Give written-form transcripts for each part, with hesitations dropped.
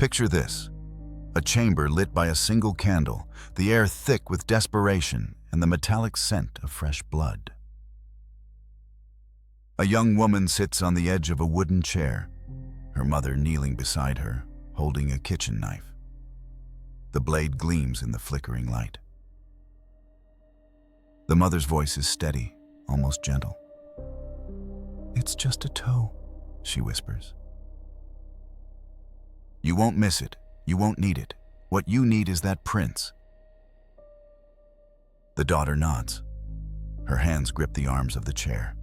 Picture this: a chamber lit by a single candle, the air thick with desperation and the metallic scent of fresh blood. A young woman sits on the edge of a wooden chair, her mother kneeling beside her, holding a kitchen knife. The blade gleams in the flickering light. The mother's voice is steady, almost gentle. "It's just a toe," she whispers. "You won't miss it. You won't need it. What you need is that prince." The daughter nods. Her hands grip the arms of the chair.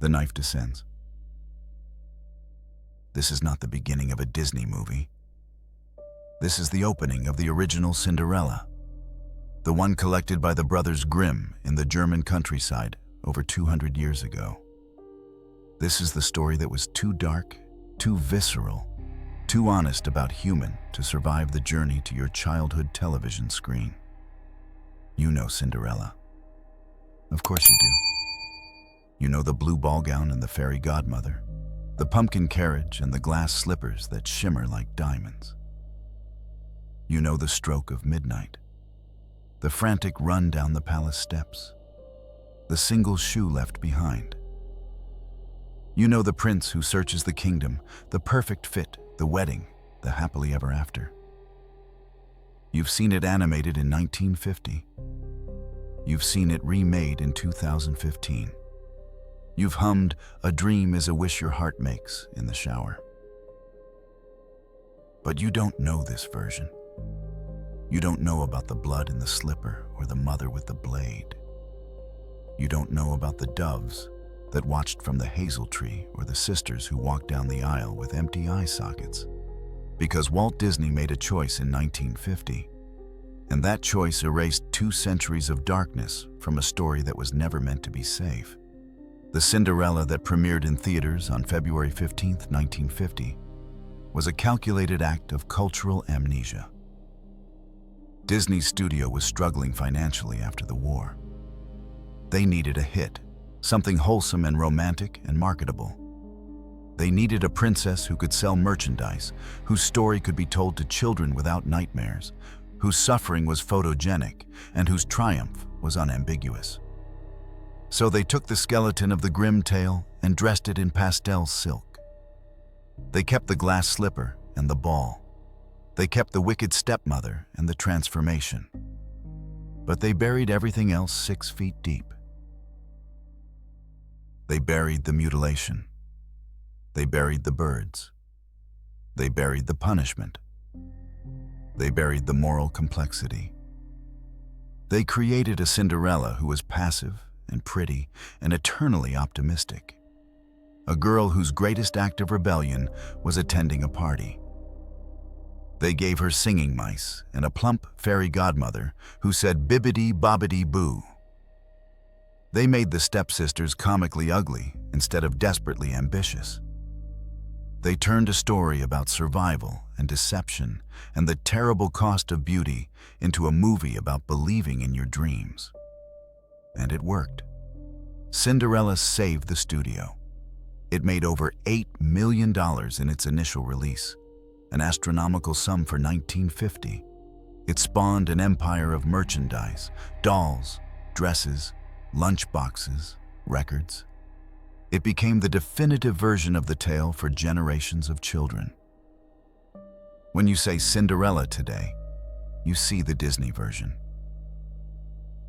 The knife descends. This is not the beginning of a Disney movie. This is the opening of the original Cinderella, the one collected by the Brothers Grimm in the German countryside over 200 years ago. This is the story that was too dark, too visceral, too honest about human to survive the journey to your childhood television screen. You know Cinderella. Of course you do. You know the blue ball gown and the fairy godmother, the pumpkin carriage and the glass slippers that shimmer like diamonds. You know the stroke of midnight, the frantic run down the palace steps, the single shoe left behind. You know the prince who searches the kingdom, the perfect fit, the wedding, the happily ever after. You've seen it animated in 1950. You've seen it remade in 2015. You've hummed "A Dream is a Wish Your Heart Makes" in the shower. But you don't know this version. You don't know about the blood in the slipper or the mother with the blade. You don't know about the doves that watched from the hazel tree or the sisters who walked down the aisle with empty eye sockets. Because Walt Disney made a choice in 1950, and that choice erased 2 centuries of darkness from a story that was never meant to be safe. The Cinderella that premiered in theaters on February 15, 1950, was a calculated act of cultural amnesia. Disney's studio was struggling financially after the war. They needed a hit, something wholesome and romantic and marketable. They needed a princess who could sell merchandise, whose story could be told to children without nightmares, whose suffering was photogenic, and whose triumph was unambiguous. So they took the skeleton of the Grimm tale and dressed it in pastel silk. They kept the glass slipper and the ball. They kept the wicked stepmother and the transformation. But they buried everything else 6 feet deep. They buried the mutilation. They buried the birds. They buried the punishment. They buried the moral complexity. They created a Cinderella who was passive and pretty and eternally optimistic. A girl whose greatest act of rebellion was attending a party. They gave her singing mice and a plump fairy godmother who said bibbidi bobbidi boo. They made the stepsisters comically ugly instead of desperately ambitious. They turned a story about survival and deception and the terrible cost of beauty into a movie about believing in your dreams. And it worked. Cinderella saved the studio. It made over $8 million in its initial release, an astronomical sum for 1950. It spawned an empire of merchandise, dolls, dresses, lunchboxes, records. It became the definitive version of the tale for generations of children. When you say Cinderella today, you see the Disney version.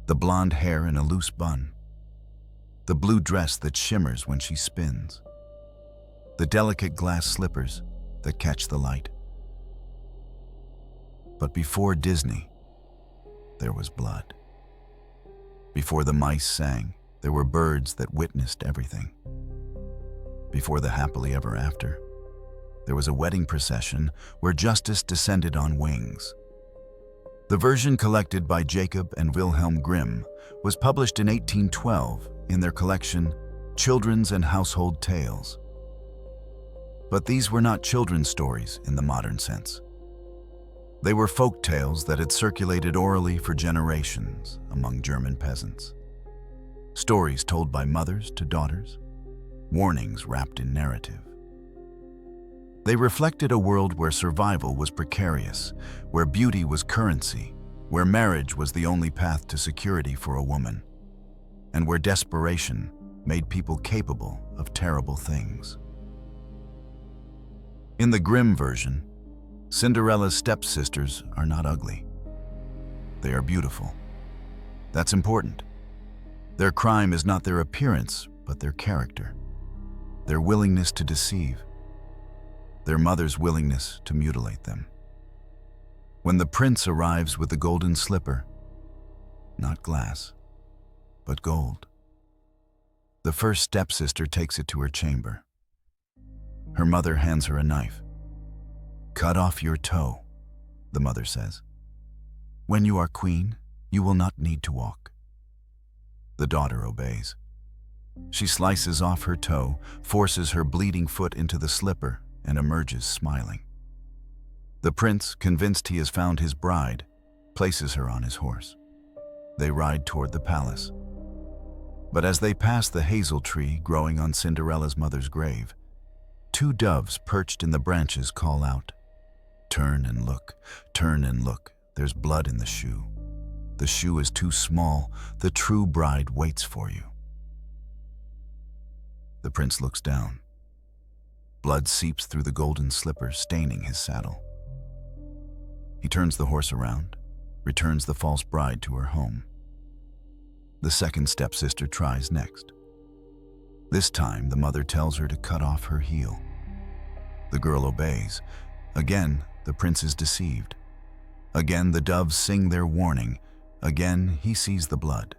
The blonde hair in a loose bun, the blue dress that shimmers when she spins, the delicate glass slippers that catch the light. But before Disney, there was blood. Before the mice sang, there were birds that witnessed everything. Before the happily ever after, there was a wedding procession where justice descended on wings. The version collected by Jacob and Wilhelm Grimm was published in 1812 in their collection Children's and Household Tales. But these were not children's stories in the modern sense. They were folk tales that had circulated orally for generations among German peasants. Stories told by mothers to daughters, warnings wrapped in narrative. They reflected a world where survival was precarious, where beauty was currency, where marriage was the only path to security for a woman, and where desperation made people capable of terrible things. In the Grimm version, Cinderella's stepsisters are not ugly. They are beautiful. That's important. Their crime is not their appearance, but their character, their willingness to deceive, their mother's willingness to mutilate them. When the prince arrives with the golden slipper, not glass, but gold, the first stepsister takes it to her chamber. Her mother hands her a knife. "Cut off your toe," the mother says. "When you are queen, you will not need to walk." The daughter obeys. She slices off her toe, forces her bleeding foot into the slipper, and emerges smiling. The prince, convinced he has found his bride, places her on his horse. They ride toward the palace. But as they pass the hazel tree growing on Cinderella's mother's grave, two doves perched in the branches call out, "Turn and look, turn and look, there's blood in the shoe. The shoe is too small, the true bride waits for you." The prince looks down. Blood seeps through the golden slipper, staining his saddle. He turns the horse around, returns the false bride to her home. The second stepsister tries next. This time, the mother tells her to cut off her heel. The girl obeys. Again, the prince is deceived. Again, the doves sing their warning. Again, he sees the blood.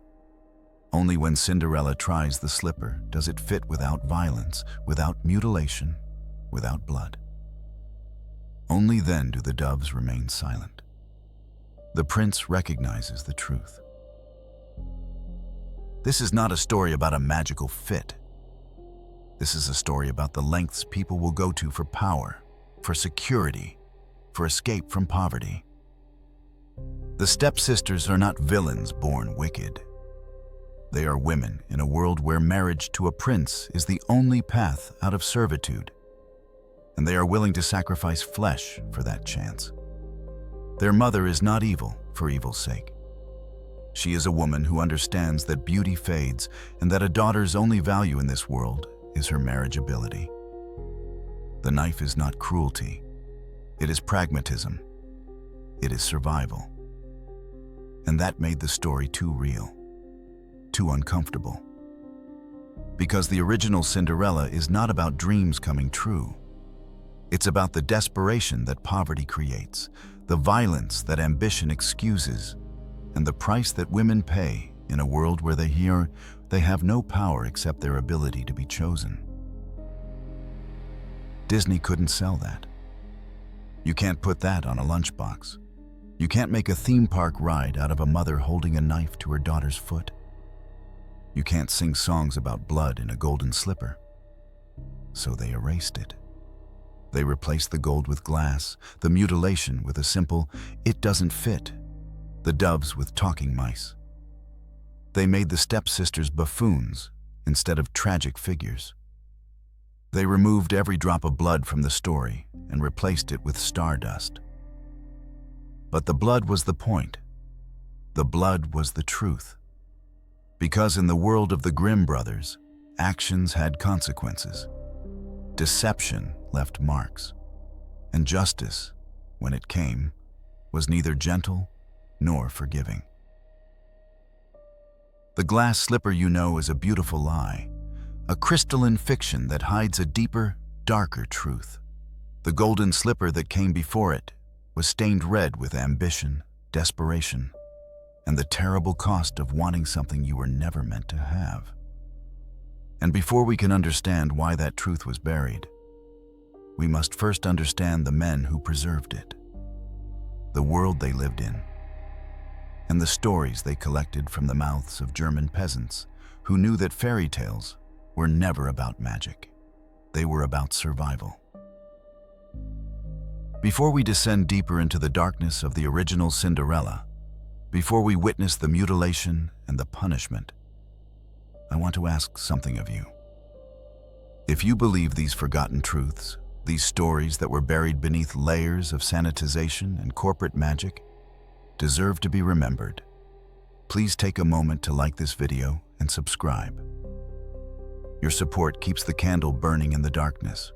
Only when Cinderella tries the slipper does it fit without violence, without mutilation, without blood. Only then do the doves remain silent. The prince recognizes the truth. This is not a story about a magical fit. This is a story about the lengths people will go to for power, for security, for escape from poverty. The stepsisters are not villains born wicked. They are women in a world where marriage to a prince is the only path out of servitude, and they are willing to sacrifice flesh for that chance. Their mother is not evil for evil's sake. She is a woman who understands that beauty fades and that a daughter's only value in this world is her marriageability. The knife is not cruelty. It is pragmatism. It is survival. And that made the story too real, too uncomfortable. Because the original Cinderella is not about dreams coming true. It's about the desperation that poverty creates, the violence that ambition excuses, and the price that women pay in a world where they have no power except their ability to be chosen. Disney couldn't sell that. You can't put that on a lunchbox. You can't make a theme park ride out of a mother holding a knife to her daughter's foot. You can't sing songs about blood in a golden slipper. So they erased it. They replaced the gold with glass, the mutilation with a simple, "It doesn't fit," the doves with talking mice. They made the stepsisters buffoons instead of tragic figures. They removed every drop of blood from the story and replaced it with stardust. But the blood was the point. The blood was the truth. Because in the world of the Grimm brothers, actions had consequences. Deception left marks. And justice, when it came, was neither gentle nor forgiving. The glass slipper, you know, is a beautiful lie, a crystalline fiction that hides a deeper, darker truth. The golden slipper that came before it was stained red with ambition, desperation, and the terrible cost of wanting something you were never meant to have. And before we can understand why that truth was buried, we must first understand the men who preserved it, the world they lived in, and the stories they collected from the mouths of German peasants who knew that fairy tales were never about magic. They were about survival. Before we descend deeper into the darkness of the original Cinderella, before we witness the mutilation and the punishment, I want to ask something of you. If you believe these forgotten truths, These stories that were buried beneath layers of sanitization and corporate magic deserve to be remembered. Please take a moment to like this video and subscribe. Your support keeps the candle burning in the darkness,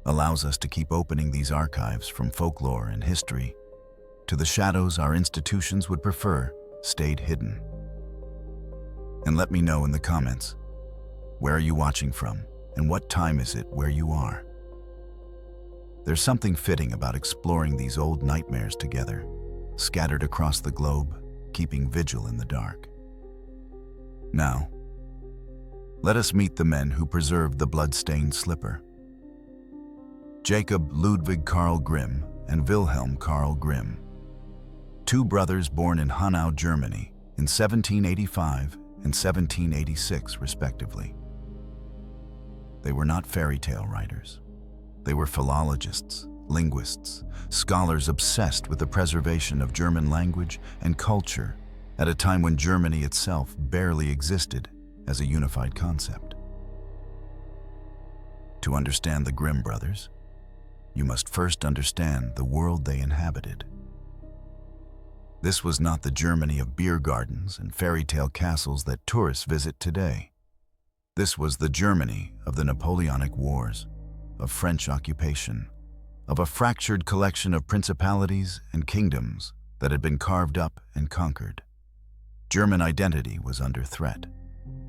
allows us to keep opening these archives from folklore and history to the shadows our institutions would prefer stayed hidden. And let me know in the comments, where are you watching from and what time is it where you are? There's something fitting about exploring these old nightmares together, scattered across the globe, keeping vigil in the dark. Now, let us meet the men who preserved the blood-stained slipper. Jacob Ludwig Karl Grimm and Wilhelm Karl Grimm, two brothers born in Hanau, Germany in 1785 and 1786, respectively. They were not fairy tale writers. They were philologists, linguists, scholars obsessed with the preservation of German language and culture at a time when Germany itself barely existed as a unified concept. To understand the Grimm brothers, you must first understand the world they inhabited. This was not the Germany of beer gardens and fairy tale castles that tourists visit today. This was the Germany of the Napoleonic Wars, of French occupation, of a fractured collection of principalities and kingdoms that had been carved up and conquered. German identity was under threat.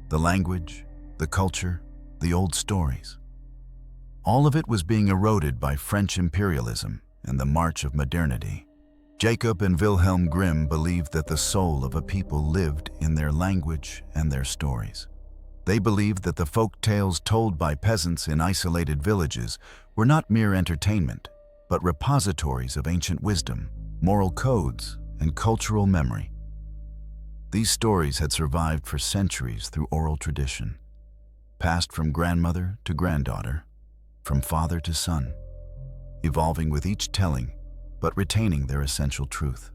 The language, the culture, the old stories. All of it was being eroded by French imperialism and the march of modernity. Jacob and Wilhelm Grimm believed that the soul of a people lived in their language and their stories. They believed that the folk tales told by peasants in isolated villages were not mere entertainment, but repositories of ancient wisdom, moral codes, and cultural memory. These stories had survived for centuries through oral tradition, passed from grandmother to granddaughter, from father to son, evolving with each telling, but retaining their essential truth.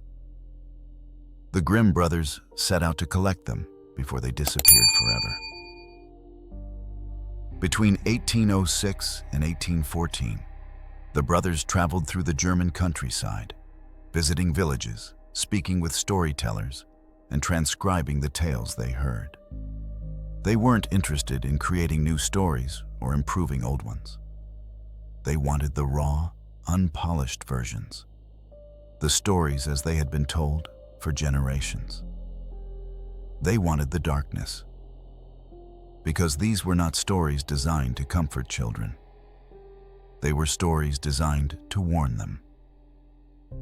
The Grimm brothers set out to collect them before they disappeared forever. Between 1806 and 1814, the brothers traveled through the German countryside, visiting villages, speaking with storytellers, and transcribing the tales they heard. They weren't interested in creating new stories or improving old ones. They wanted the raw, unpolished versions, the stories as they had been told for generations. They wanted the darkness, because these were not stories designed to comfort children. They were stories designed to warn them.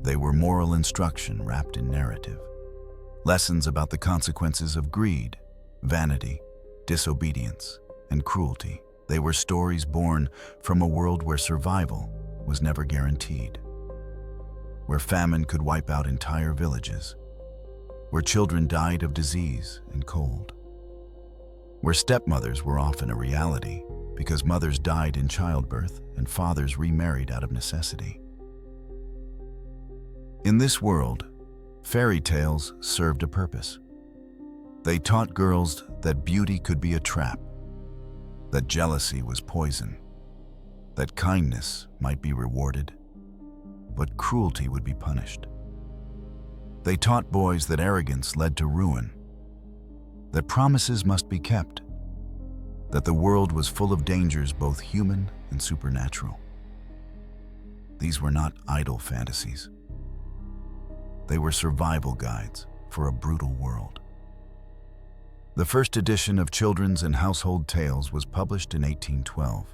They were moral instruction wrapped in narrative, lessons about the consequences of greed, vanity, disobedience, and cruelty. They were stories born from a world where survival was never guaranteed, where famine could wipe out entire villages, where children died of disease and cold, where stepmothers were often a reality because mothers died in childbirth and fathers remarried out of necessity. In this world, fairy tales served a purpose. They taught girls that beauty could be a trap, that jealousy was poison, that kindness might be rewarded, but cruelty would be punished. They taught boys that arrogance led to ruin, that promises must be kept, that the world was full of dangers both human and supernatural. These were not idle fantasies. They were survival guides for a brutal world. The first edition of Children's and Household Tales was published in 1812.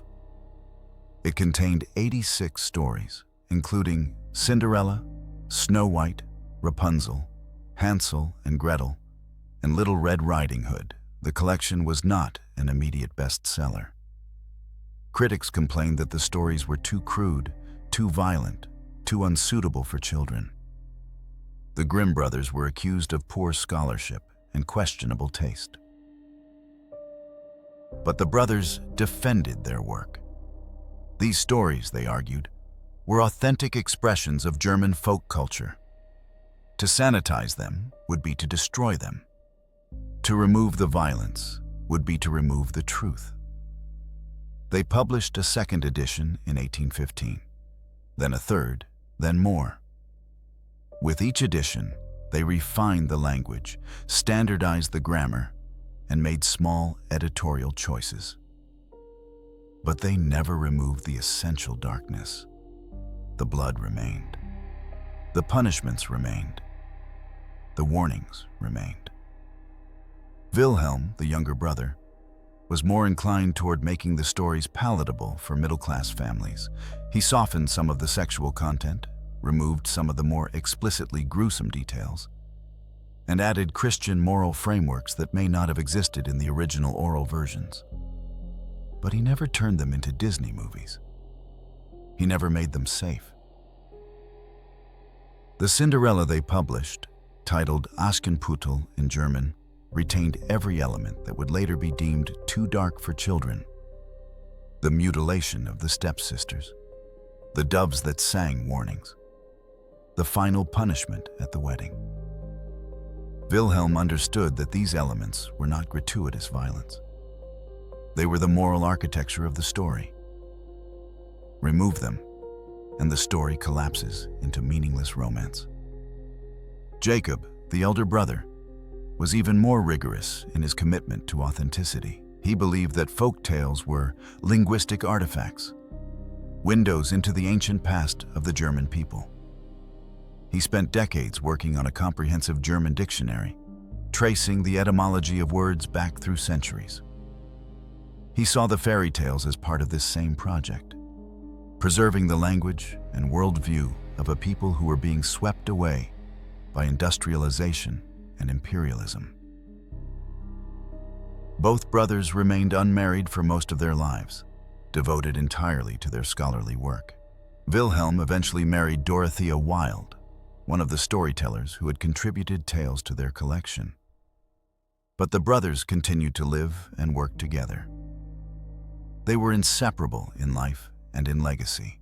It contained 86 stories, including Cinderella, Snow White, Rapunzel, Hansel and Gretel, and Little Red Riding Hood. The collection was not an immediate bestseller. Critics complained that the stories were too crude, too violent, too unsuitable for children. The Grimm brothers were accused of poor scholarship and questionable taste. But the brothers defended their work. These stories, they argued, were authentic expressions of German folk culture. To sanitize them would be to destroy them. To remove the violence would be to remove the truth. They published a second edition in 1815, then a third, then more. With each edition, they refined the language, standardized the grammar, and made small editorial choices. But they never removed the essential darkness. The blood remained. The punishments remained. The warnings remained. Wilhelm, the younger brother, was more inclined toward making the stories palatable for middle-class families. He softened some of the sexual content, removed some of the more explicitly gruesome details, and added Christian moral frameworks that may not have existed in the original oral versions. But he never turned them into Disney movies. He never made them safe. The Cinderella they published, titled Aschenputtel in German, retained every element that would later be deemed too dark for children. The mutilation of the stepsisters, the doves that sang warnings, the final punishment at the wedding. Wilhelm understood that these elements were not gratuitous violence. They were the moral architecture of the story. Remove them, and the story collapses into meaningless romance. Jacob, the elder brother, was even more rigorous in his commitment to authenticity. He believed that folk tales were linguistic artifacts, windows into the ancient past of the German people. He spent decades working on a comprehensive German dictionary, tracing the etymology of words back through centuries. He saw the fairy tales as part of this same project, preserving the language and worldview of a people who were being swept away by industrialization and imperialism. Both brothers remained unmarried for most of their lives, devoted entirely to their scholarly work. Wilhelm eventually married Dorothea Wilde, one of the storytellers who had contributed tales to their collection. But the brothers continued to live and work together. They were inseparable in life and in legacy.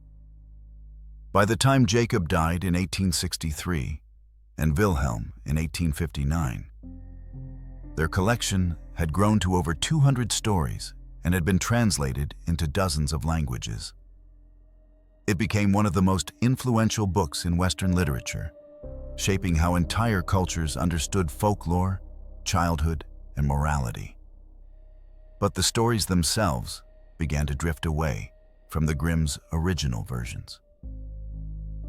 By the time Jacob died in 1863 and Wilhelm in 1859, their collection had grown to over 200 stories and had been translated into dozens of languages. It became one of the most influential books in Western literature, shaping how entire cultures understood folklore, childhood, and morality. But the stories themselves began to drift away from the Grimm's original versions.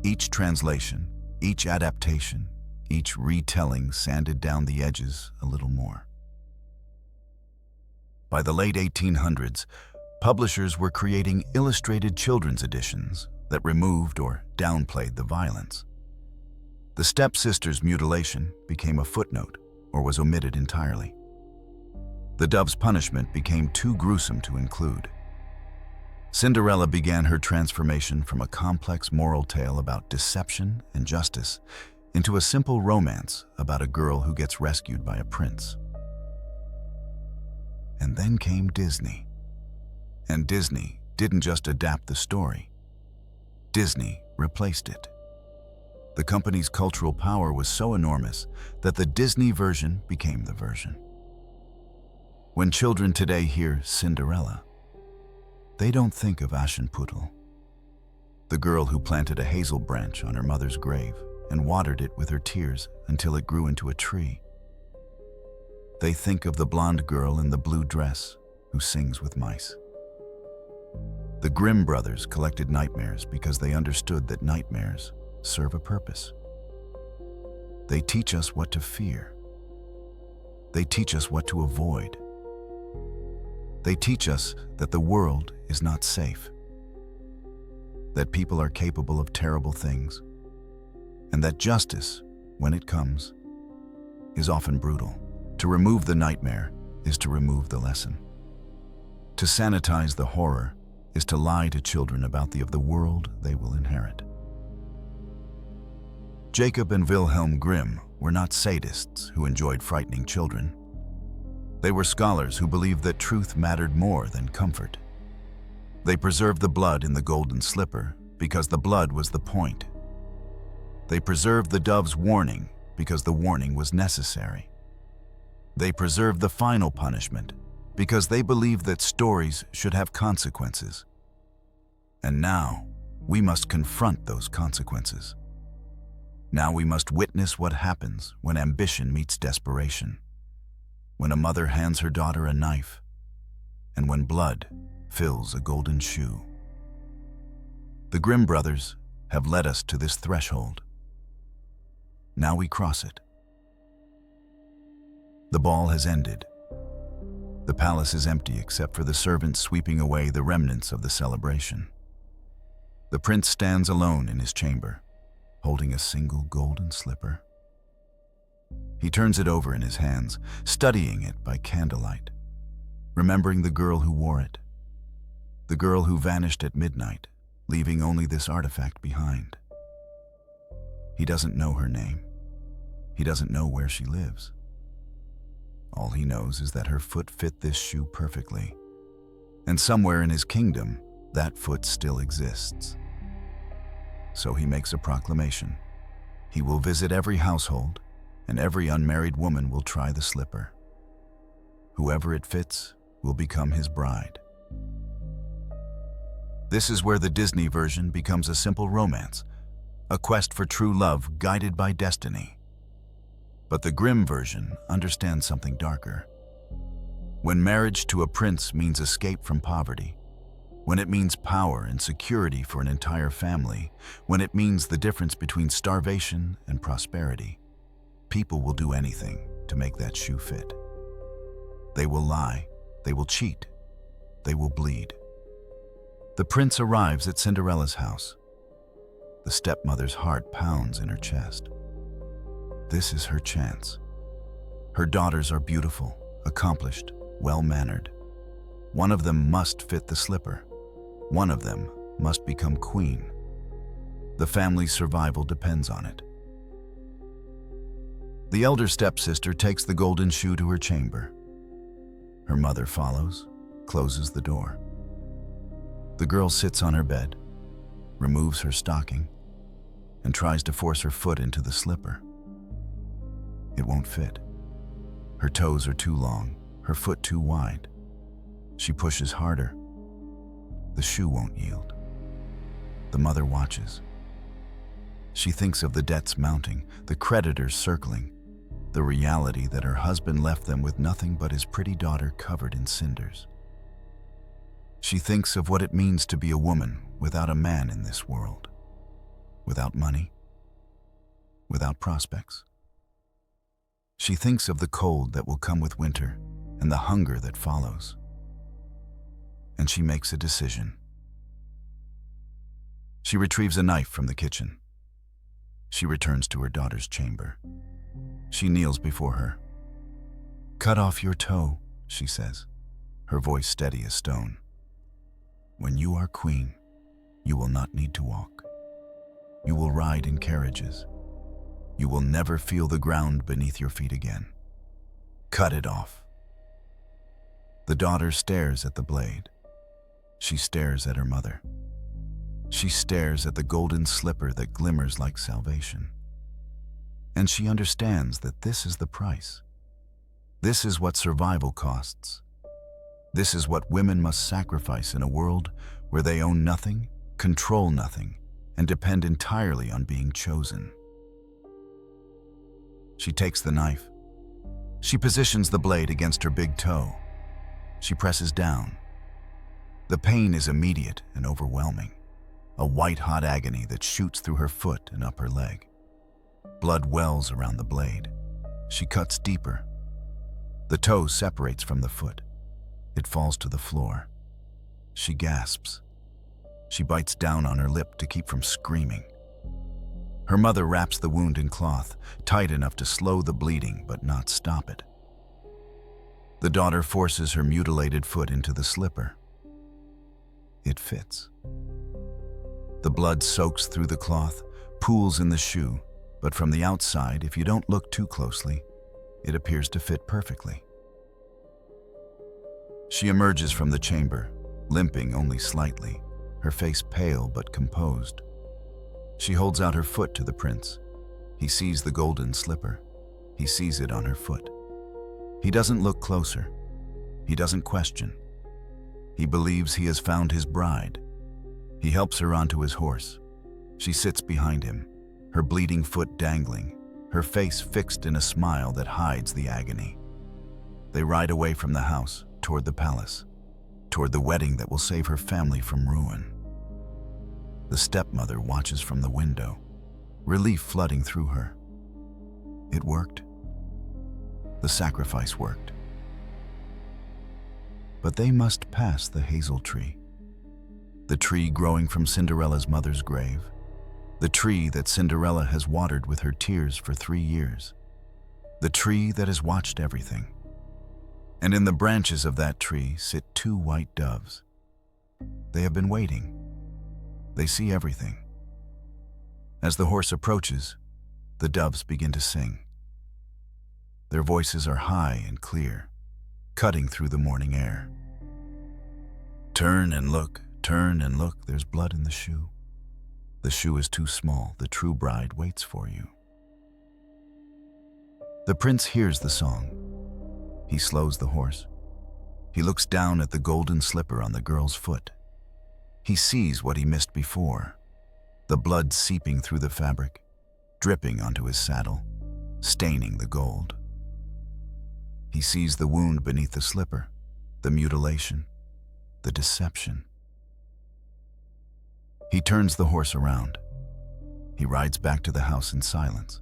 Each translation, each adaptation, each retelling sanded down the edges a little more. By the late 1800s, publishers were creating illustrated children's editions that removed or downplayed the violence. The stepsisters' mutilation became a footnote or was omitted entirely. The dove's punishment became too gruesome to include. Cinderella began her transformation from a complex moral tale about deception and justice into a simple romance about a girl who gets rescued by a prince. And then came Disney. And Disney didn't just adapt the story. Disney replaced it. The company's cultural power was so enormous that the Disney version became the version. When children today hear Cinderella, they don't think of Aschenputtel, the girl who planted a hazel branch on her mother's grave and watered it with her tears until it grew into a tree. They think of the blonde girl in the blue dress who sings with mice. The Grimm brothers collected nightmares because they understood that nightmares serve a purpose. They teach us what to fear. They teach us what to avoid. They teach us that the world is not safe, that people are capable of terrible things, and that justice, when it comes, is often brutal. To remove the nightmare is to remove the lesson. To sanitize the horror is to lie to children about the world they will inherit. Jacob and Wilhelm Grimm were not sadists who enjoyed frightening children. They were scholars who believed that truth mattered more than comfort. They preserved the blood in the golden slipper because the blood was the point. They preserved the dove's warning because the warning was necessary. They preserved the final punishment because they believed that stories should have consequences. And now, we must confront those consequences. Now we must witness what happens when ambition meets desperation, when a mother hands her daughter a knife, and when blood fills a golden shoe. The Grimm brothers have led us to this threshold. Now we cross it. The ball has ended. The palace is empty except for the servants sweeping away the remnants of the celebration. The prince stands alone in his chamber, holding a single golden slipper. He turns it over in his hands, studying it by candlelight, remembering the girl who wore it, the girl who vanished at midnight, leaving only this artifact behind. He doesn't know her name. He doesn't know where she lives. All he knows is that her foot fit this shoe perfectly, and somewhere in his kingdom, that foot still exists. So he makes a proclamation. He will visit every household, and every unmarried woman will try the slipper. Whoever it fits will become his bride. This is where the Disney version becomes a simple romance, a quest for true love guided by destiny. But the Grimm version understands something darker. When marriage to a prince means escape from poverty, when it means power and security for an entire family, when it means the difference between starvation and prosperity, people will do anything to make that shoe fit. They will lie, they will cheat, they will bleed. The prince arrives at Cinderella's house. The stepmother's heart pounds in her chest. This is her chance. Her daughters are beautiful, accomplished, well-mannered. One of them must fit the slipper. One of them must become queen. The family's survival depends on it. The elder stepsister takes the golden shoe to her chamber. Her mother follows, closes the door. The girl sits on her bed, removes her stocking, and tries to force her foot into the slipper. It won't fit. Her toes are too long, her foot too wide. She pushes harder. The shoe won't yield. The mother watches. She thinks of the debts mounting, the creditors circling, the reality that her husband left them with nothing but his pretty daughter covered in cinders. She thinks of what it means to be a woman without a man in this world, without money, without prospects. She thinks of the cold that will come with winter and the hunger that follows. And she makes a decision. She retrieves a knife from the kitchen. She returns to her daughter's chamber. She kneels before her. "Cut off your toe," she says, her voice steady as stone. "When you are queen, you will not need to walk. You will ride in carriages. You will never feel the ground beneath your feet again. Cut it off." The daughter stares at the blade. She stares at her mother. She stares at the golden slipper that glimmers like salvation. And she understands that this is the price. This is what survival costs. This is what women must sacrifice in a world where they own nothing, control nothing, and depend entirely on being chosen. She takes the knife. She positions the blade against her big toe. She presses down. The pain is immediate and overwhelming, a white-hot agony that shoots through her foot and up her leg. Blood wells around the blade. She cuts deeper. The toe separates from the foot. It falls to the floor. She gasps. She bites down on her lip to keep from screaming. Her mother wraps the wound in cloth, tight enough to slow the bleeding but not stop it. The daughter forces her mutilated foot into the slipper. It fits. The blood soaks through the cloth, pools in the shoe, but from the outside, if you don't look too closely, it appears to fit perfectly. She emerges from the chamber, limping only slightly, her face pale but composed. She holds out her foot to the prince. He sees the golden slipper. He sees it on her foot. He doesn't look closer. He doesn't question. He believes he has found his bride. He helps her onto his horse. She sits behind him, her bleeding foot dangling, her face fixed in a smile that hides the agony. They ride away from the house, toward the palace, toward the wedding that will save her family from ruin. The stepmother watches from the window, relief flooding through her. It worked. The sacrifice worked. But they must pass the hazel tree, the tree growing from Cinderella's mother's grave, the tree that Cinderella has watered with her tears for 3 years, the tree that has watched everything. And in the branches of that tree sit 2 white doves. They have been waiting. They see everything. As the horse approaches, the doves begin to sing. Their voices are high and clear, cutting through the morning air. Turn and look, there's blood in the shoe. The shoe is too small, the true bride waits for you. The prince hears the song. He slows the horse. He looks down at the golden slipper on the girl's foot. He sees what he missed before, the blood seeping through the fabric, dripping onto his saddle, staining the gold. He sees the wound beneath the slipper, the mutilation, the deception. He turns the horse around. He rides back to the house in silence.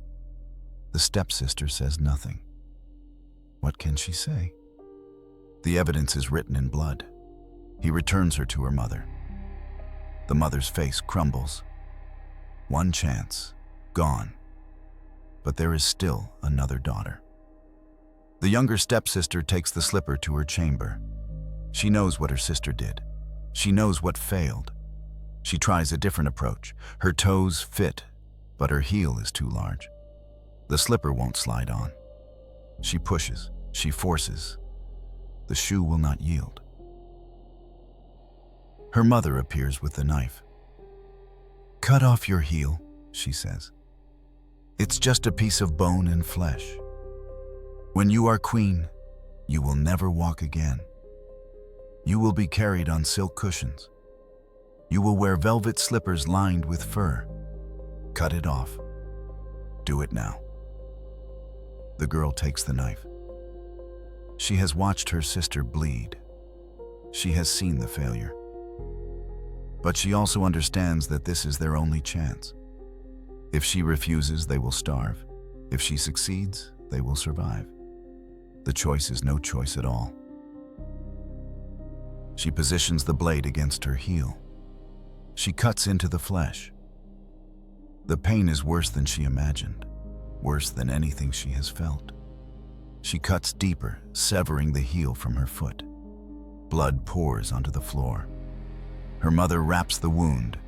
The stepsister says nothing. What can she say? The evidence is written in blood. He returns her to her mother. The mother's face crumbles. One chance, gone. But there is still another daughter. The younger stepsister takes the slipper to her chamber. She knows what her sister did. She knows what failed. She tries a different approach. Her toes fit, but her heel is too large. The slipper won't slide on. She pushes, she forces. The shoe will not yield. Her mother appears with the knife. "Cut off your heel," she says. "It's just a piece of bone and flesh. When you are queen, you will never walk again. You will be carried on silk cushions. You will wear velvet slippers lined with fur. Cut it off. Do it now." The girl takes the knife. She has watched her sister bleed. She has seen the failure. But she also understands that this is their only chance. If she refuses, they will starve. If she succeeds, they will survive. The choice is no choice at all. She positions the blade against her heel. She cuts into the flesh. The pain is worse than she imagined, worse than anything she has felt. She cuts deeper, severing the heel from her foot. Blood pours onto the floor. Her mother wraps the wound.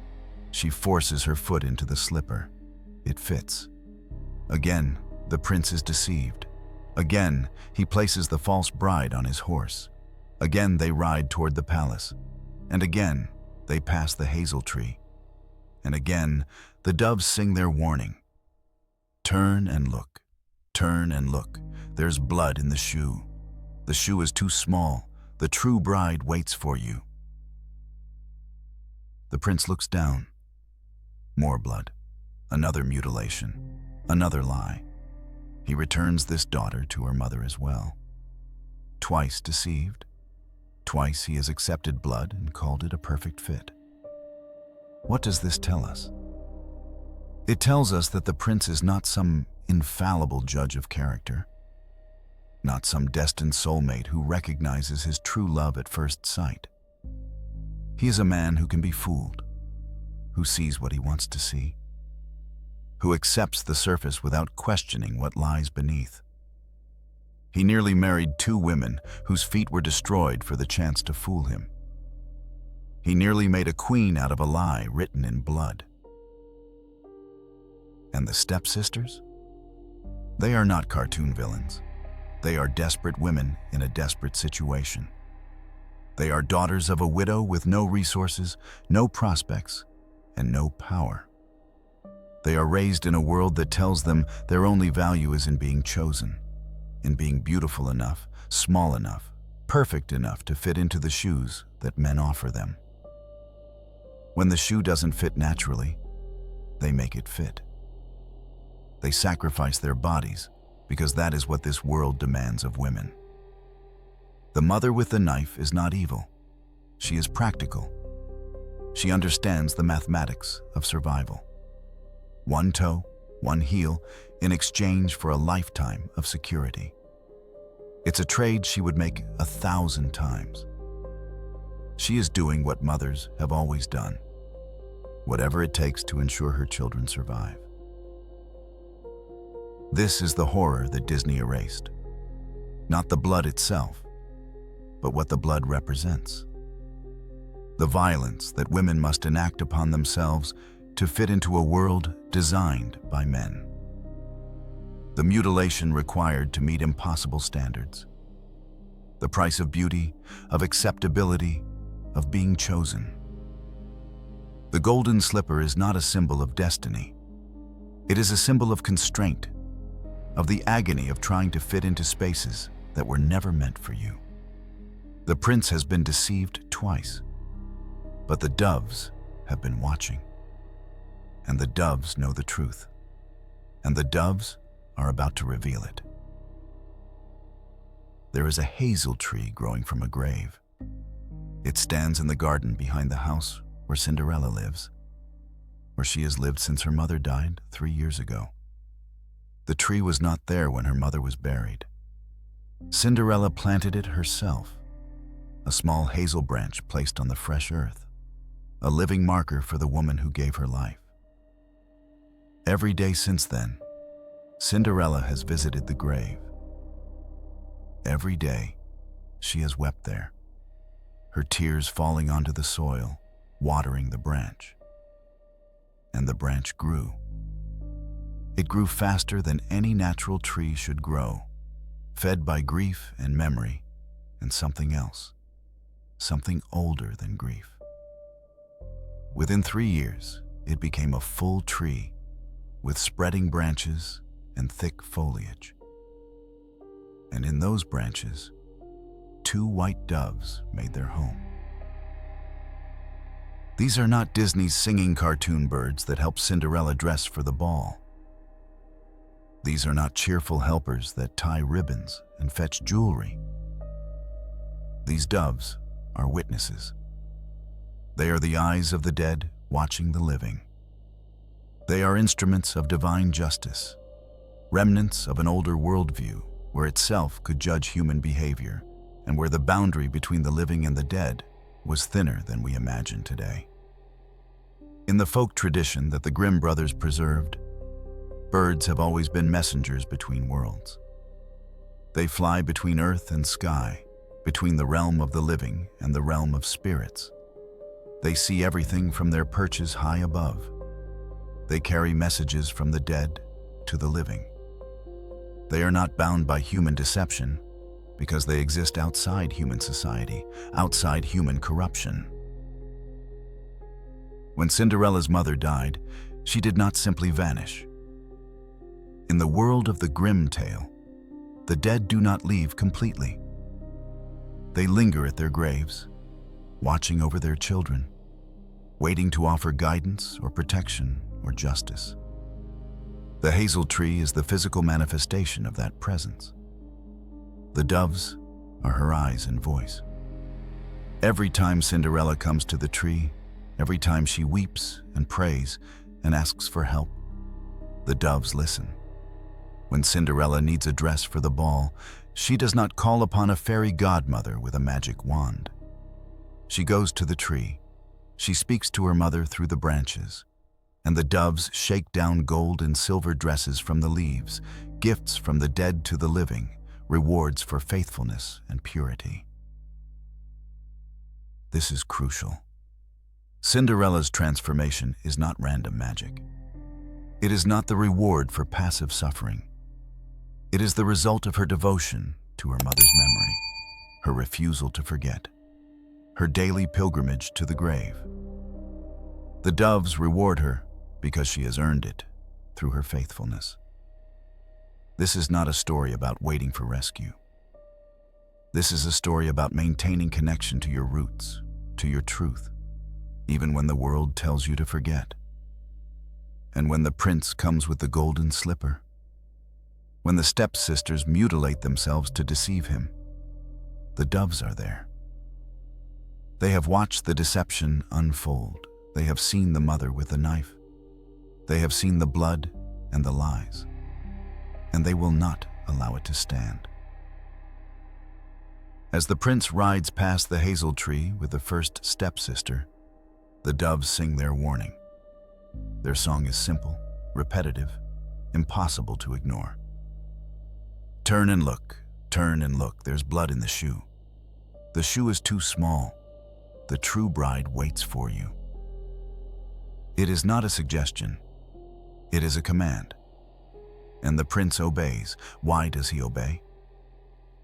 She forces her foot into the slipper. It fits. Again, the prince is deceived. Again, he places the false bride on his horse. Again, they ride toward the palace. And again, they pass the hazel tree. And again, the doves sing their warning. Turn and look. Turn and look. There's blood in the shoe. The shoe is too small. The true bride waits for you. The prince looks down. More blood. Another mutilation. Another lie. He returns this daughter to her mother as well. Twice deceived. Twice he has accepted blood and called it a perfect fit. What does this tell us? It tells us that the prince is not some infallible judge of character, not some destined soulmate who recognizes his true love at first sight. He is a man who can be fooled, who sees what he wants to see, who accepts the surface without questioning what lies beneath. He nearly married 2 women whose feet were destroyed for the chance to fool him. He nearly made a queen out of a lie written in blood. And the stepsisters? They are not cartoon villains. They are desperate women in a desperate situation. They are daughters of a widow with no resources, no prospects, and no power. They are raised in a world that tells them their only value is in being chosen, in being beautiful enough, small enough, perfect enough to fit into the shoes that men offer them. When the shoe doesn't fit naturally, they make it fit. They sacrifice their bodies because that is what this world demands of women. The mother with the knife is not evil. She is practical. She understands the mathematics of survival. One toe, one heel, in exchange for a lifetime of security. It's a trade she would make 1,000 times. She is doing what mothers have always done, whatever it takes to ensure her children survive. This is the horror that Disney erased. Not the blood itself, but what the blood represents. The violence that women must enact upon themselves to fit into a world designed by men. The mutilation required to meet impossible standards. The price of beauty, of acceptability, of being chosen. The golden slipper is not a symbol of destiny. It is a symbol of constraint, of the agony of trying to fit into spaces that were never meant for you. The prince has been deceived twice, but the doves have been watching. And the doves know the truth, and the doves are about to reveal it. There is a hazel tree growing from a grave. It stands in the garden behind the house where Cinderella lives, where she has lived since her mother died 3 years ago. The tree was not there when her mother was buried. Cinderella planted it herself, a small hazel branch placed on the fresh earth, a living marker for the woman who gave her life. Every day since then, Cinderella has visited the grave. Every day, she has wept there, her tears falling onto the soil, watering the branch. And the branch grew. It grew faster than any natural tree should grow, fed by grief and memory and something else, something older than grief. Within 3 years, it became a full tree with spreading branches and thick foliage. And in those branches, 2 white doves made their home. These are not Disney's singing cartoon birds that help Cinderella dress for the ball. These are not cheerful helpers that tie ribbons and fetch jewelry. These doves are witnesses. They are the eyes of the dead watching the living. They are instruments of divine justice, remnants of an older worldview where itself could judge human behavior and where the boundary between the living and the dead was thinner than we imagine today. In the folk tradition that the Grimm brothers preserved, birds have always been messengers between worlds. They fly between earth and sky, between the realm of the living and the realm of spirits. They see everything from their perches high above. They carry messages from the dead to the living. They are not bound by human deception because they exist outside human society, outside human corruption. When Cinderella's mother died, she did not simply vanish. In the world of the Grimm tale, the dead do not leave completely. They linger at their graves, watching over their children, waiting to offer guidance or protection or justice. The hazel tree is the physical manifestation of that presence. The doves are her eyes and voice. Every time Cinderella comes to the tree, every time she weeps and prays and asks for help, the doves listen. When Cinderella needs a dress for the ball, she does not call upon a fairy godmother with a magic wand. She goes to the tree. She speaks to her mother through the branches, and the doves shake down gold and silver dresses from the leaves, gifts from the dead to the living, rewards for faithfulness and purity. This is crucial. Cinderella's transformation is not random magic. It is not the reward for passive suffering. It is the result of her devotion to her mother's memory, her refusal to forget, her daily pilgrimage to the grave. The doves reward her because she has earned it through her faithfulness. This is not a story about waiting for rescue. This is a story about maintaining connection to your roots, to your truth, even when the world tells you to forget. And when the prince comes with the golden slipper, when the stepsisters mutilate themselves to deceive him, the doves are there. They have watched the deception unfold. They have seen the mother with the knife. They have seen the blood and the lies, and they will not allow it to stand. As the prince rides past the hazel tree with the first stepsister, the doves sing their warning. Their song is simple, repetitive, impossible to ignore. Turn and look, there's blood in the shoe. The shoe is too small. The true bride waits for you. It is not a suggestion. It is a command. And the prince obeys. Why does he obey?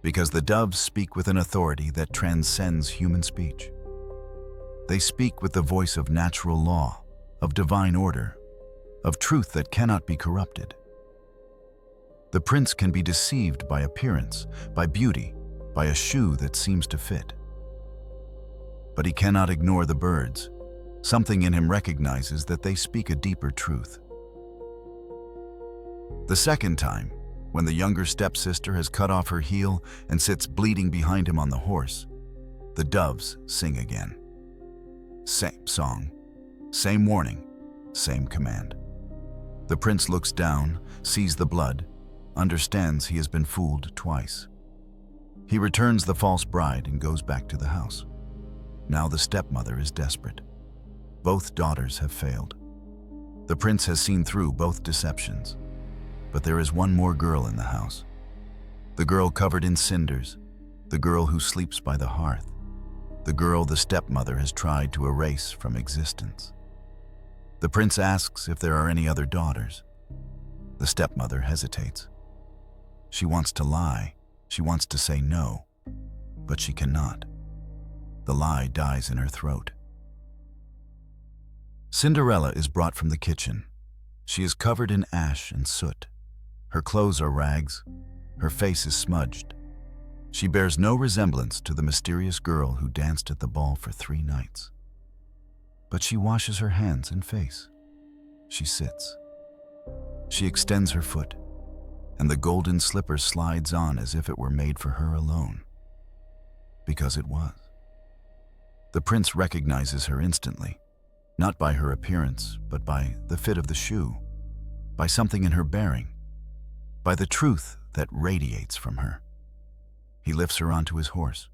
Because the doves speak with an authority that transcends human speech. They speak with the voice of natural law, of divine order, of truth that cannot be corrupted. The prince can be deceived by appearance, by beauty, by a shoe that seems to fit. But he cannot ignore the birds. Something in him recognizes that they speak a deeper truth. The second time, when the younger stepsister has cut off her heel and sits bleeding behind him on the horse, the doves sing again. Same song, same warning, same command. The prince looks down, sees the blood, understands he has been fooled twice. He returns the false bride and goes back to the house. Now the stepmother is desperate. Both daughters have failed. The prince has seen through both deceptions. But there is one more girl in the house. The girl covered in cinders, the girl who sleeps by the hearth, the girl the stepmother has tried to erase from existence. The prince asks if there are any other daughters. The stepmother hesitates. She wants to lie, she wants to say no, but she cannot. The lie dies in her throat. Cinderella is brought from the kitchen. She is covered in ash and soot. Her clothes are rags. Her face is smudged. She bears no resemblance to the mysterious girl who danced at the ball for 3 nights. But she washes her hands and face. She sits. She extends her foot, and the golden slipper slides on as if it were made for her alone. Because it was. The prince recognizes her instantly, not by her appearance, but by the fit of the shoe, by something in her bearing, by the truth that radiates from her. He lifts her onto his horse.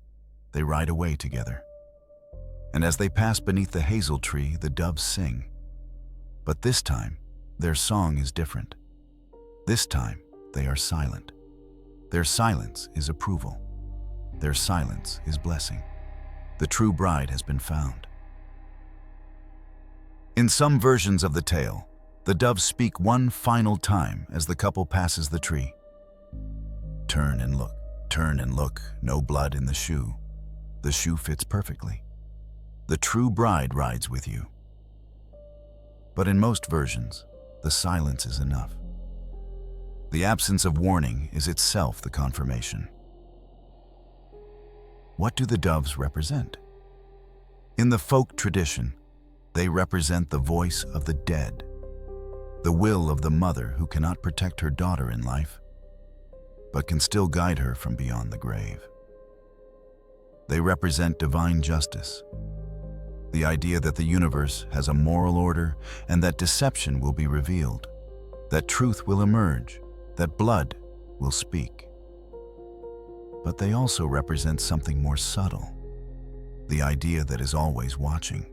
They ride away together. And as they pass beneath the hazel tree, the doves sing. But this time, their song is different. This time, they are silent. Their silence is approval. Their silence is blessing. The true bride has been found. In some versions of the tale, the doves speak one final time as the couple passes the tree. Turn and look, no blood in the shoe. The shoe fits perfectly. The true bride rides with you. But in most versions, the silence is enough. The absence of warning is itself the confirmation. What do the doves represent? In the folk tradition, they represent the voice of the dead, the will of the mother who cannot protect her daughter in life, but can still guide her from beyond the grave. They represent divine justice, the idea that the universe has a moral order and that deception will be revealed, that truth will emerge, that blood will speak. But they also represent something more subtle, the idea that is always watching,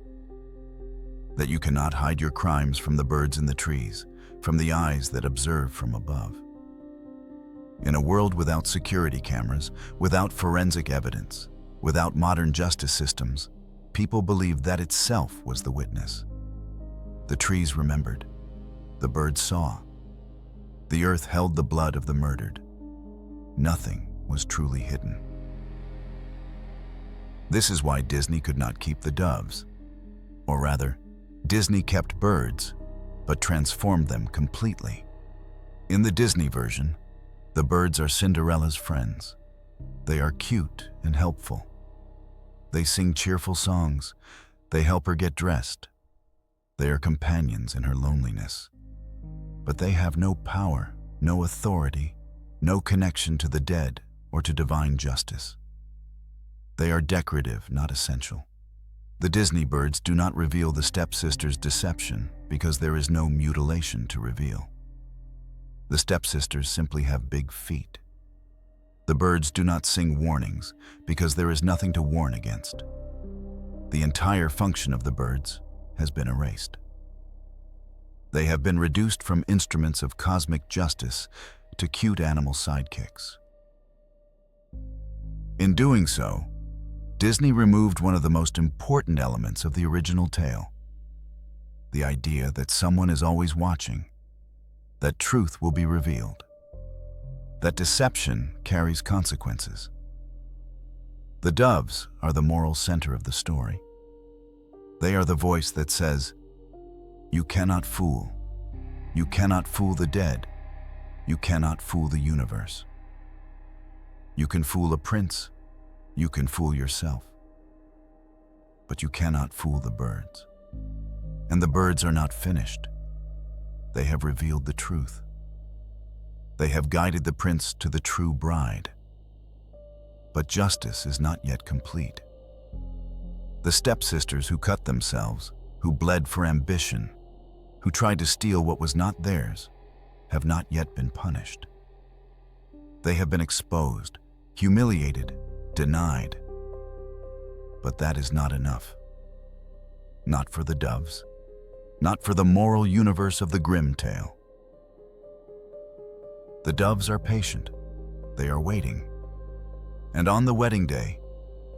that you cannot hide your crimes from the birds in the trees, from the eyes that observe from above. In a world without security cameras, without forensic evidence, without modern justice systems, people believed that itself was the witness. The trees remembered. The birds saw. The earth held the blood of the murdered. Nothing was truly hidden. This is why Disney could not keep the doves. Or rather, Disney kept birds, but transformed them completely. In the Disney version, the birds are Cinderella's friends. They are cute and helpful. They sing cheerful songs. They help her get dressed. They are companions in her loneliness. But they have no power, no authority, no connection to the dead or to divine justice. They are decorative, not essential. The Disney birds do not reveal the stepsisters' deception because there is no mutilation to reveal. The stepsisters simply have big feet. The birds do not sing warnings because there is nothing to warn against. The entire function of the birds has been erased. They have been reduced from instruments of cosmic justice to cute animal sidekicks. In doing so, Disney removed one of the most important elements of the original tale: the idea that someone is always watching, that truth will be revealed, that deception carries consequences. The doves are the moral center of the story. They are the voice that says, "You cannot fool. You cannot fool the dead. You cannot fool the universe. You can fool a prince. You can fool yourself. But you cannot fool the birds." And the birds are not finished. They have revealed the truth. They have guided the prince to the true bride. But justice is not yet complete. The stepsisters who cut themselves, who bled for ambition, who tried to steal what was not theirs, have not yet been punished. They have been exposed, humiliated, denied. But that is not enough. Not for the doves, not for the moral universe of the Grimm tale. The doves are patient. They are waiting. And on the wedding day,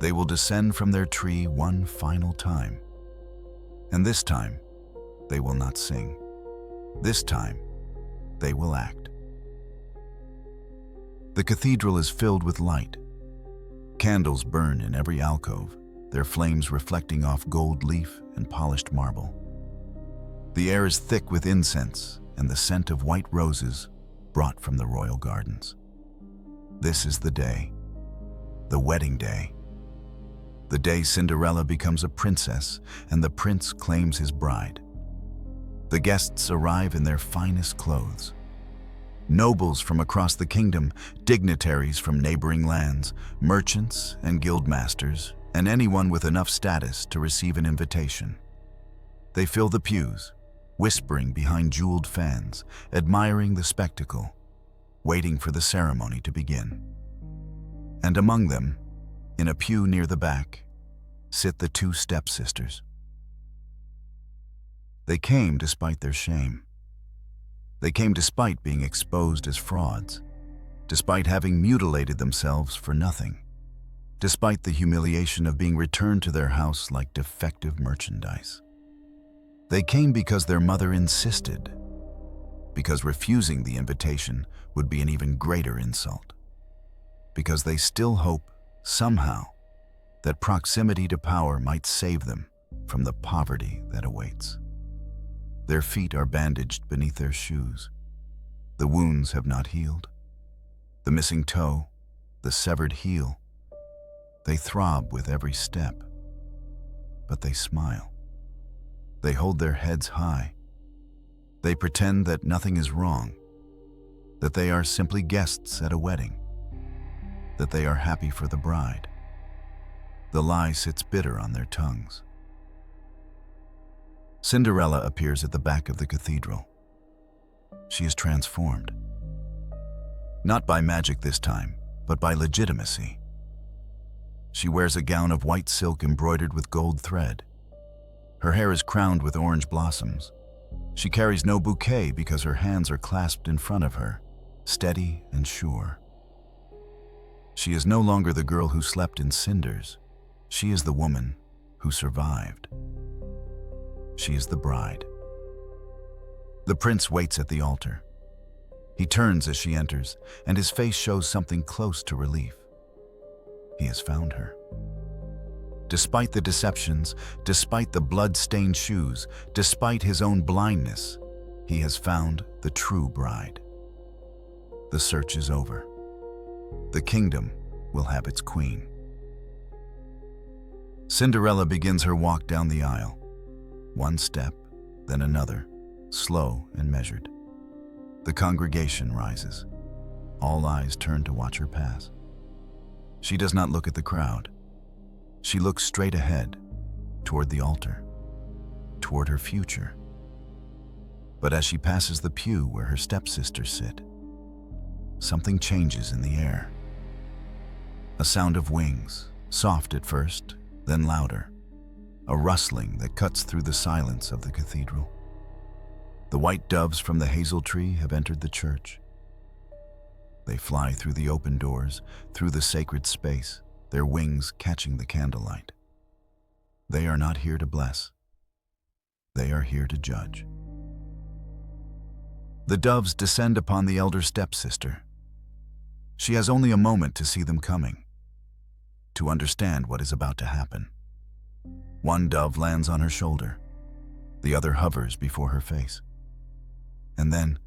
they will descend from their tree one final time. And this time, they will not sing. This time, they will act. The cathedral is filled with light. Candles burn in every alcove, their flames reflecting off gold leaf and polished marble. The air is thick with incense and the scent of white roses brought from the royal gardens. This is the day, the wedding day. The day Cinderella becomes a princess and the prince claims his bride. The guests arrive in their finest clothes. Nobles from across the kingdom, dignitaries from neighboring lands, merchants and guildmasters, and anyone with enough status to receive an invitation. They fill the pews, whispering behind jeweled fans, admiring the spectacle, waiting for the ceremony to begin. And among them, in a pew near the back, sit the two stepsisters. They came despite their shame. They came despite being exposed as frauds, despite having mutilated themselves for nothing, despite the humiliation of being returned to their house like defective merchandise. They came because their mother insisted, because refusing the invitation would be an even greater insult, because they still hope, somehow, that proximity to power might save them from the poverty that awaits. Their feet are bandaged beneath their shoes. The wounds have not healed. The missing toe, the severed heel, they throb with every step, but they smile. They hold their heads high. They pretend that nothing is wrong, that they are simply guests at a wedding, that they are happy for the bride. The lie sits bitter on their tongues. Cinderella appears at the back of the cathedral. She is transformed. Not by magic this time, but by legitimacy. She wears a gown of white silk embroidered with gold thread. Her hair is crowned with orange blossoms. She carries no bouquet because her hands are clasped in front of her, steady and sure. She is no longer the girl who slept in cinders. She is the woman who survived. She is the bride. The prince waits at the altar. He turns as she enters, and his face shows something close to relief. He has found her. Despite the deceptions, despite the blood-stained shoes, despite his own blindness, he has found the true bride. The search is over. The kingdom, will have its queen. Cinderella begins her walk down the aisle. One step, then another, slow and measured. The congregation rises. All eyes turn to watch her pass. She does not look at the crowd. She looks straight ahead, toward the altar, toward her future. But as she passes the pew where her stepsisters sit, something changes in the air. A sound of wings, soft at first, then louder. A rustling that cuts through the silence of the cathedral. The white doves from the hazel tree have entered the church. They fly through the open doors, through the sacred space, their wings catching the candlelight. They are not here to bless. They are here to judge. The doves descend upon the elder stepsister. She has only a moment to see them coming, to understand what is about to happen. One dove lands on her shoulder. The other hovers before her face. And then,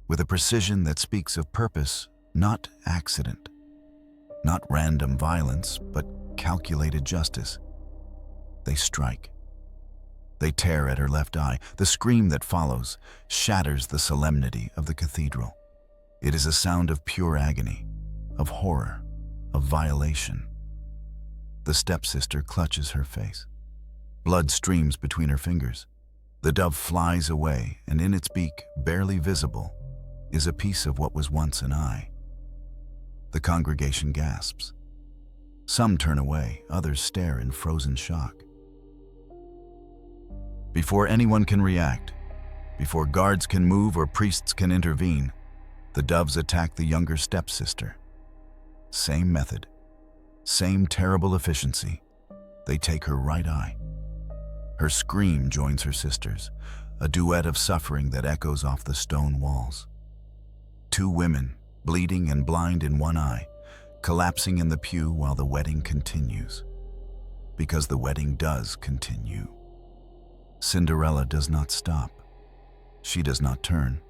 with a precision that speaks of purpose, not accident, not random violence, but calculated justice, they strike. They tear at her left eye. The scream that follows shatters the solemnity of the cathedral. It is a sound of pure agony, of horror, of violation. The stepsister clutches her face. Blood streams between her fingers. The dove flies away, and in its beak, barely visible, is a piece of what was once an eye. The congregation gasps. Some turn away, others stare in frozen shock. Before anyone can react, before guards can move or priests can intervene, the doves attack the younger stepsister. Same method, same terrible efficiency. They take her right eye. Her scream joins her sister's, a duet of suffering that echoes off the stone walls. Two women, bleeding and blind in one eye, collapsing in the pew while the wedding continues. Because the wedding does continue. Cinderella does not stop. She does not turn.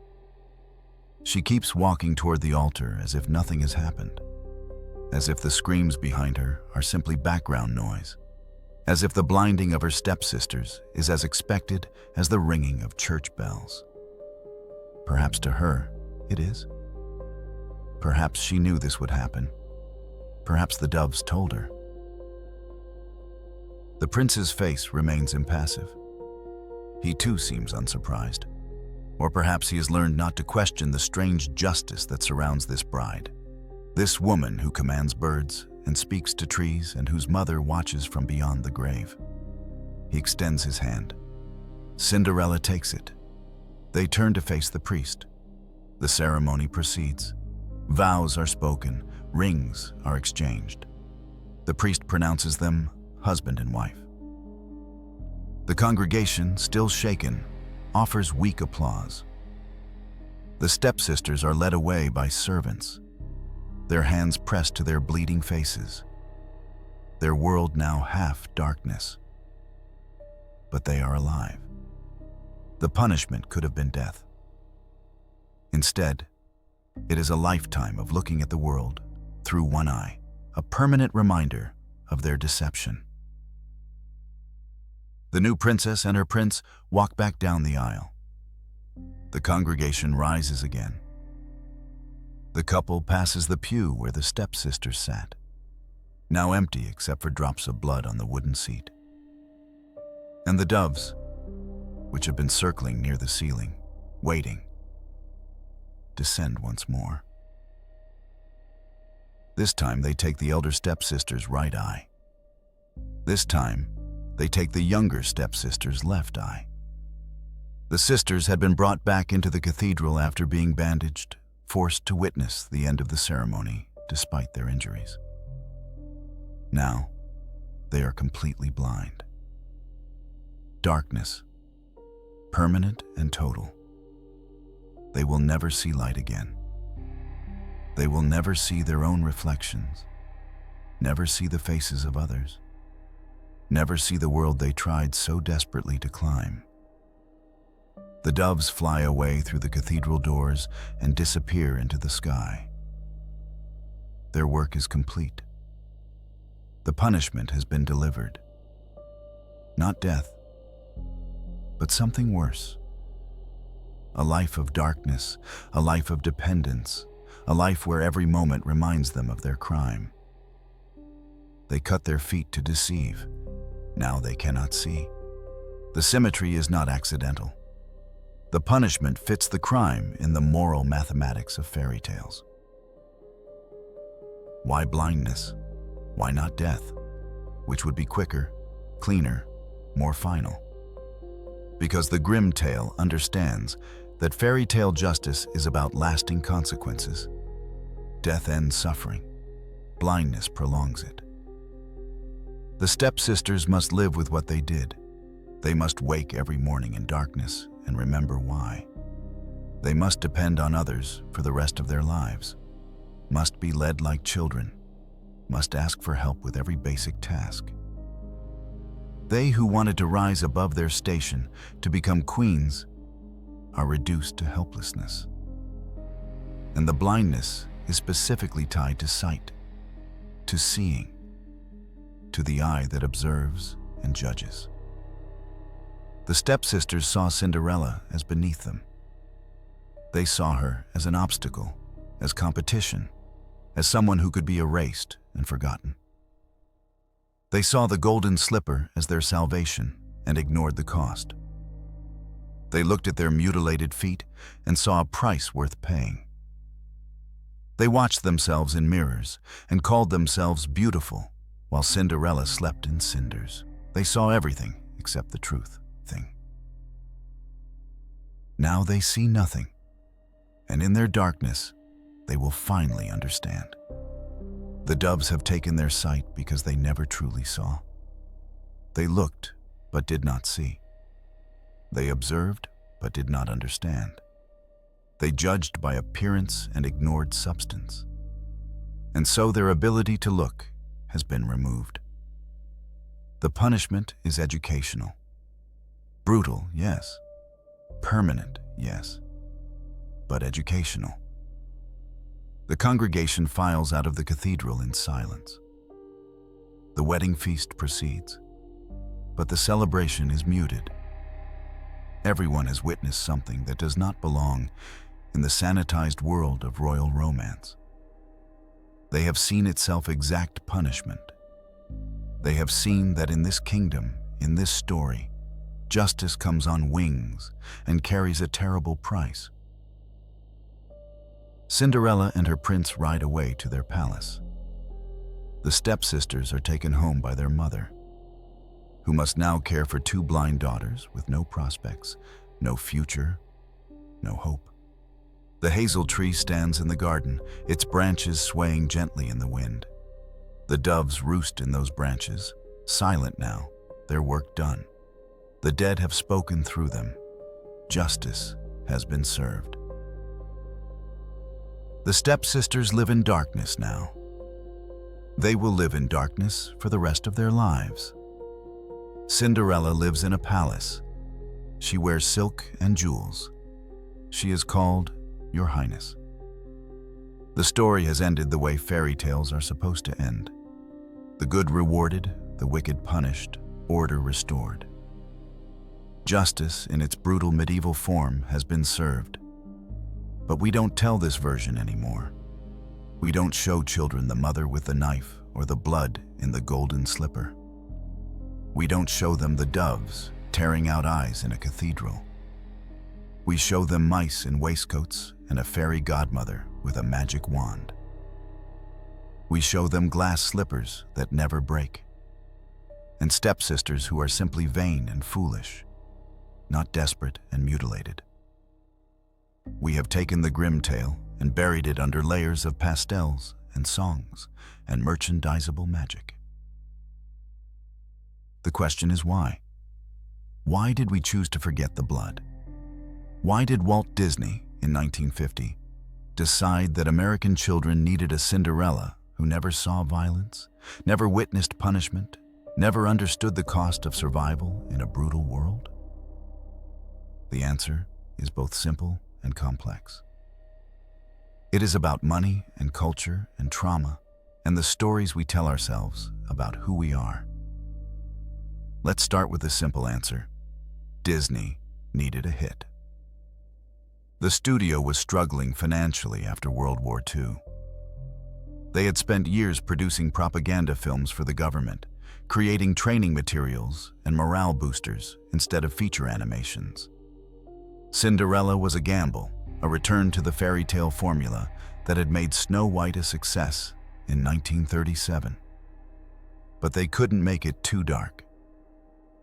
She keeps walking toward the altar as if nothing has happened, as if the screams behind her are simply background noise, as if the blinding of her stepsisters is as expected as the ringing of church bells. Perhaps to her, it is. Perhaps she knew this would happen. Perhaps the doves told her. The prince's face remains impassive. He too seems unsurprised. Or perhaps he has learned not to question the strange justice that surrounds this bride. This woman who commands birds and speaks to trees and whose mother watches from beyond the grave. He extends his hand. Cinderella takes it. They turn to face the priest. The ceremony proceeds. Vows are spoken, rings are exchanged. The priest pronounces them husband and wife. The congregation, still shaken, offers weak applause. The stepsisters are led away by servants, their hands pressed to their bleeding faces, their world now half darkness. But they are alive. The punishment could have been death. Instead, it is a lifetime of looking at the world through one eye, a permanent reminder of their deception. The new princess and her prince walk back down the aisle. The congregation rises again. The couple passes the pew where the stepsisters sat, now empty except for drops of blood on the wooden seat. And the doves, which have been circling near the ceiling, waiting, descend once more. This time they take the elder stepsister's right eye. This time, they take the younger stepsister's left eye. The sisters had been brought back into the cathedral after being bandaged, forced to witness the end of the ceremony despite their injuries. Now, they are completely blind. Darkness, permanent and total. They will never see light again. They will never see their own reflections, never see the faces of others, never see the world they tried so desperately to climb. The doves fly away through the cathedral doors and disappear into the sky. their work is complete. The punishment has been delivered. Not death, but something worse. A life of darkness, a life of dependence, a life where every moment reminds them of their crime. They cut their feet to deceive. Now they cannot see. The symmetry is not accidental. The punishment fits the crime in the moral mathematics of fairy tales. Why blindness? Why not death? Which would be quicker, cleaner, more final? Because the Grimm tale understands that fairy tale justice is about lasting consequences. Death ends suffering. Blindness prolongs it. The stepsisters must live with what they did. They must wake every morning in darkness and remember why. They must depend on others for the rest of their lives, must be led like children, must ask for help with every basic task. They who wanted to rise above their station to become queens are reduced to helplessness. And the blindness is specifically tied to sight, to seeing, to the eye that observes and judges. The stepsisters saw Cinderella as beneath them. They saw her as an obstacle, as competition, as someone who could be erased and forgotten. They saw the golden slipper as their salvation and ignored the cost. They looked at their mutilated feet and saw a price worth paying. They watched themselves in mirrors and called themselves beautiful, while Cinderella slept in cinders. They saw everything except the truth thing. Now they see nothing, and in their darkness, they will finally understand. The doves have taken their sight because they never truly saw. They looked, but did not see. They observed, but did not understand. They judged by appearance and ignored substance. And so their ability to look has been removed. The punishment is educational. Brutal, yes. Permanent, yes. But educational. The congregation files out of the cathedral in silence. The wedding feast proceeds, but the celebration is muted. Everyone has witnessed something that does not belong in the sanitized world of royal romance. They have seen its self-exact punishment. They have seen that in this kingdom, in this story, justice comes on wings and carries a terrible price. Cinderella and her prince ride away to their palace. The stepsisters are taken home by their mother, who must now care for two blind daughters with no prospects, no future, no hope. The hazel tree stands in the garden, its branches swaying gently in the wind. The doves roost in those branches, silent now, their work done. The dead have spoken through them. Justice has been served. The stepsisters live in darkness now. They will live in darkness for the rest of their lives. Cinderella lives in a palace. She wears silk and jewels. She is called Your Highness. The story has ended the way fairy tales are supposed to end. The good rewarded, the wicked punished, order restored. Justice, in its brutal medieval form, has been served. But we don't tell this version anymore. We don't show children the mother with the knife or the blood in the golden slipper. We don't show them the doves tearing out eyes in a cathedral. We show them mice in waistcoats and a fairy godmother with a magic wand. We show them glass slippers that never break, and stepsisters who are simply vain and foolish, not desperate and mutilated. We have taken the Grimm tale and buried it under layers of pastels and songs and merchandisable magic. The question is why? Why did we choose to forget the blood? Why did Walt Disney, in 1950, decide that American children needed a Cinderella who never saw violence, never witnessed punishment, never understood the cost of survival in a brutal world? The answer is both simple and complex. It is about money and culture and trauma and the stories we tell ourselves about who we are. Let's start with a simple answer. Disney needed a hit. The studio was struggling financially after World War II. They had spent years producing propaganda films for the government, creating training materials and morale boosters instead of feature animations. Cinderella was a gamble, a return to the fairy tale formula that had made Snow White a success in 1937. But they couldn't make it too dark.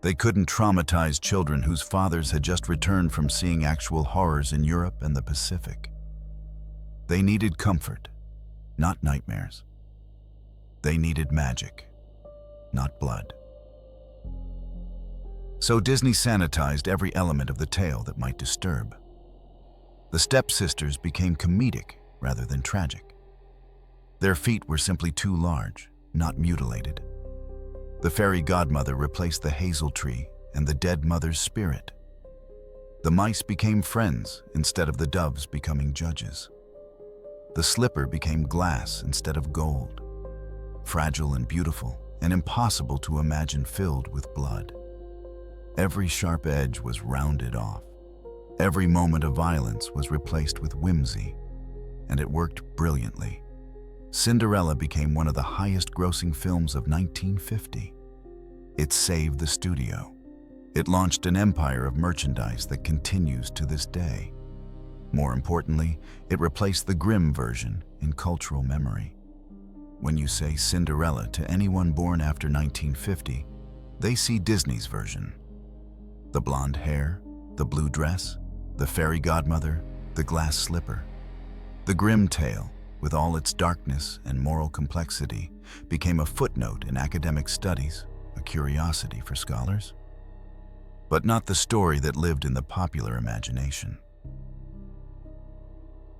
They couldn't traumatize children whose fathers had just returned from seeing actual horrors in Europe and the Pacific. They needed comfort, not nightmares. They needed magic, not blood. So Disney sanitized every element of the tale that might disturb. The stepsisters became comedic rather than tragic. Their feet were simply too large, not mutilated. The fairy godmother replaced the hazel tree and the dead mother's spirit. The mice became friends instead of the doves becoming judges. The slipper became glass instead of gold, fragile and beautiful and impossible to imagine filled with blood. Every sharp edge was rounded off. Every moment of violence was replaced with whimsy, and it worked brilliantly. Cinderella became one of the highest-grossing films of 1950. It saved the studio. It launched an empire of merchandise that continues to this day. More importantly, it replaced the Grimm version in cultural memory. When you say Cinderella to anyone born after 1950, they see Disney's version. The blonde hair, the blue dress, the fairy godmother, the glass slipper. The Grimm tale, with all its darkness and moral complexity, became a footnote in academic studies, a curiosity for scholars, but not the story that lived in the popular imagination.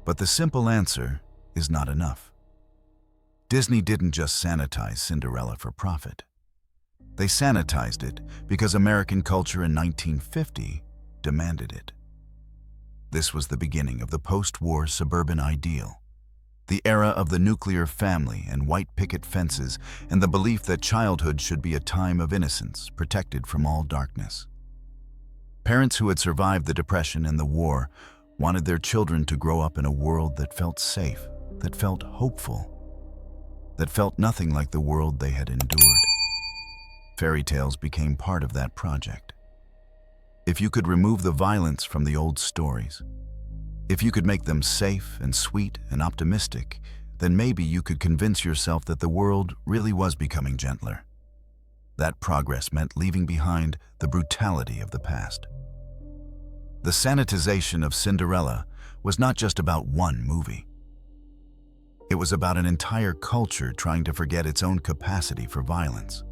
But the simple answer is not enough. Disney didn't just sanitize Cinderella for profit. They sanitized it because American culture in 1950 demanded it. This was the beginning of the post-war suburban ideal, the era of the nuclear family and white picket fences and the belief that childhood should be a time of innocence, protected from all darkness. Parents who had survived the Depression and the war wanted their children to grow up in a world that felt safe, that felt hopeful, that felt nothing like the world they had endured. Fairy tales became part of that project. If you could remove the violence from the old stories, if you could make them safe and sweet and optimistic, then maybe you could convince yourself that the world really was becoming gentler. That progress meant leaving behind the brutality of the past. The sanitization of Cinderella was not just about one movie. It was about an entire culture trying to forget its own capacity for violence.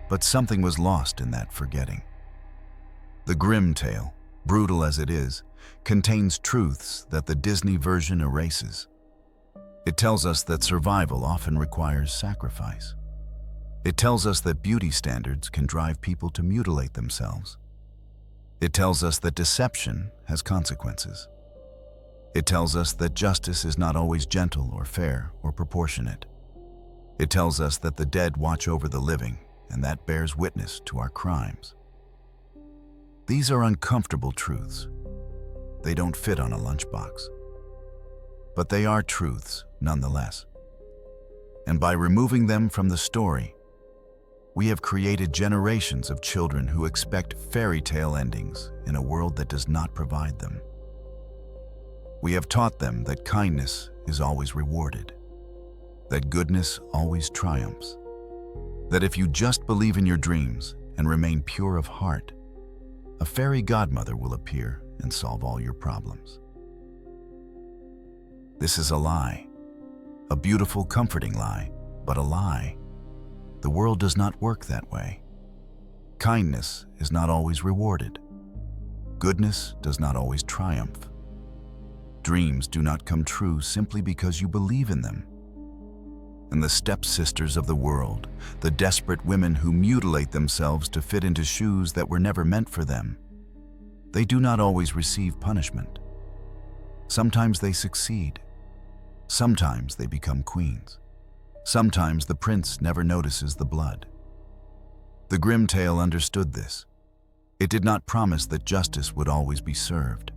But something was lost in that forgetting. The Grimm tale, brutal as it is, contains truths that the Disney version erases. It tells us that survival often requires sacrifice. It tells us that beauty standards can drive people to mutilate themselves. It tells us that deception has consequences. It tells us that justice is not always gentle or fair or proportionate. It tells us that the dead watch over the living, and that bears witness to our crimes. These are uncomfortable truths. They don't fit on a lunchbox. But they are truths nonetheless. And by removing them from the story, we have created generations of children who expect fairy tale endings in a world that does not provide them. We have taught them that kindness is always rewarded, that goodness always triumphs, that if you just believe in your dreams and remain pure of heart, a fairy godmother will appear and solve all your problems. This is a lie, a beautiful, comforting lie, but a lie. The world does not work that way. Kindness is not always rewarded. Goodness does not always triumph. Dreams do not come true simply because you believe in them. And the stepsisters of the world, the desperate women who mutilate themselves to fit into shoes that were never meant for them, they do not always receive punishment. Sometimes they succeed. Sometimes they become queens. Sometimes the prince never notices the blood. The Grimm tale understood this. It did not promise that justice would always be served.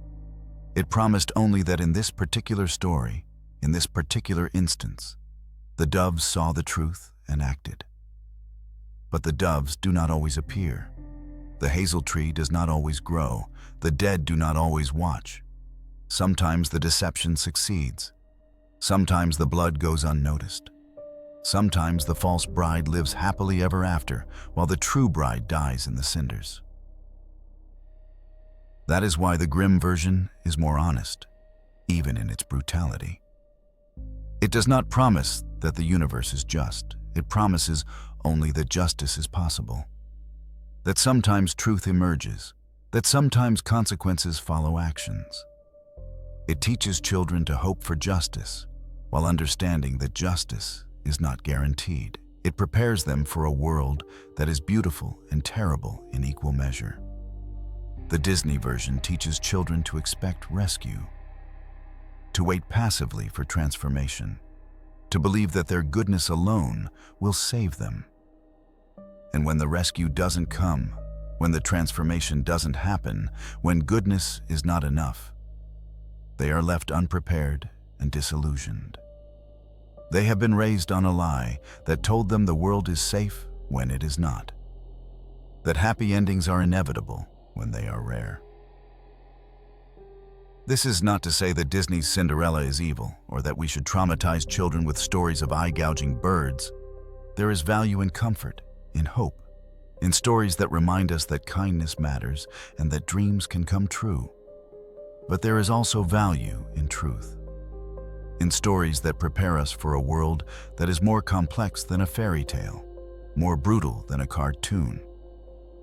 It promised only that in this particular story, in this particular instance, the doves saw the truth and acted. But the doves do not always appear. The hazel tree does not always grow. The dead do not always watch. Sometimes the deception succeeds. Sometimes the blood goes unnoticed. Sometimes the false bride lives happily ever after, while the true bride dies in the cinders. That is why the Grimm version is more honest, even in its brutality. It does not promise that the universe is just. It promises only that justice is possible, that sometimes truth emerges, that sometimes consequences follow actions. It teaches children to hope for justice, while understanding that justice is not guaranteed. It prepares them for a world that is beautiful and terrible in equal measure. The Disney version teaches children to expect rescue, to wait passively for transformation, to believe that their goodness alone will save them. And when the rescue doesn't come, when the transformation doesn't happen, when goodness is not enough, they are left unprepared and disillusioned. They have been raised on a lie that told them the world is safe when it is not, that happy endings are inevitable when they are rare. This is not to say that Disney's Cinderella is evil, or that we should traumatize children with stories of eye-gouging birds. There is value in comfort, in hope, in stories that remind us that kindness matters and that dreams can come true. But there is also value in truth, in stories that prepare us for a world that is more complex than a fairy tale, more brutal than a cartoon,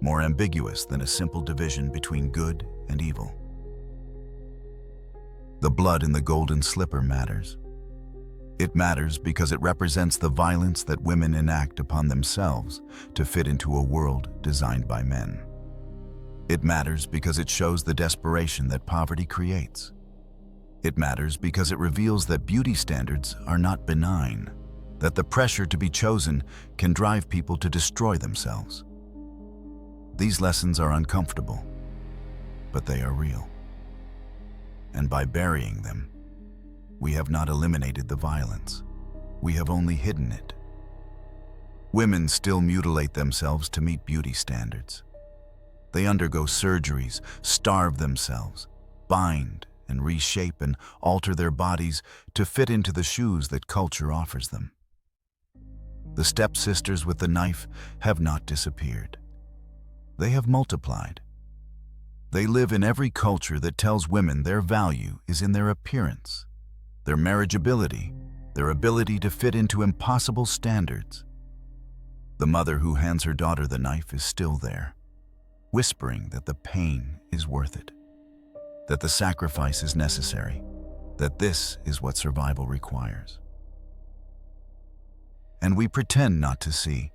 more ambiguous than a simple division between good and evil. The blood in the golden slipper matters. It matters because it represents the violence that women enact upon themselves to fit into a world designed by men. It matters because it shows the desperation that poverty creates. It matters because it reveals that beauty standards are not benign, that the pressure to be chosen can drive people to destroy themselves. These lessons are uncomfortable, but they are real. And by burying them, we have not eliminated the violence. We have only hidden it. Women still mutilate themselves to meet beauty standards. They undergo surgeries, starve themselves, bind and reshape and alter their bodies to fit into the shoes that culture offers them. The stepsisters with the knife have not disappeared. They have multiplied. They live in every culture that tells women their value is in their appearance, their marriageability, their ability to fit into impossible standards. The mother who hands her daughter the knife is still there, whispering that the pain is worth it, that the sacrifice is necessary, that this is what survival requires. And we pretend not to see.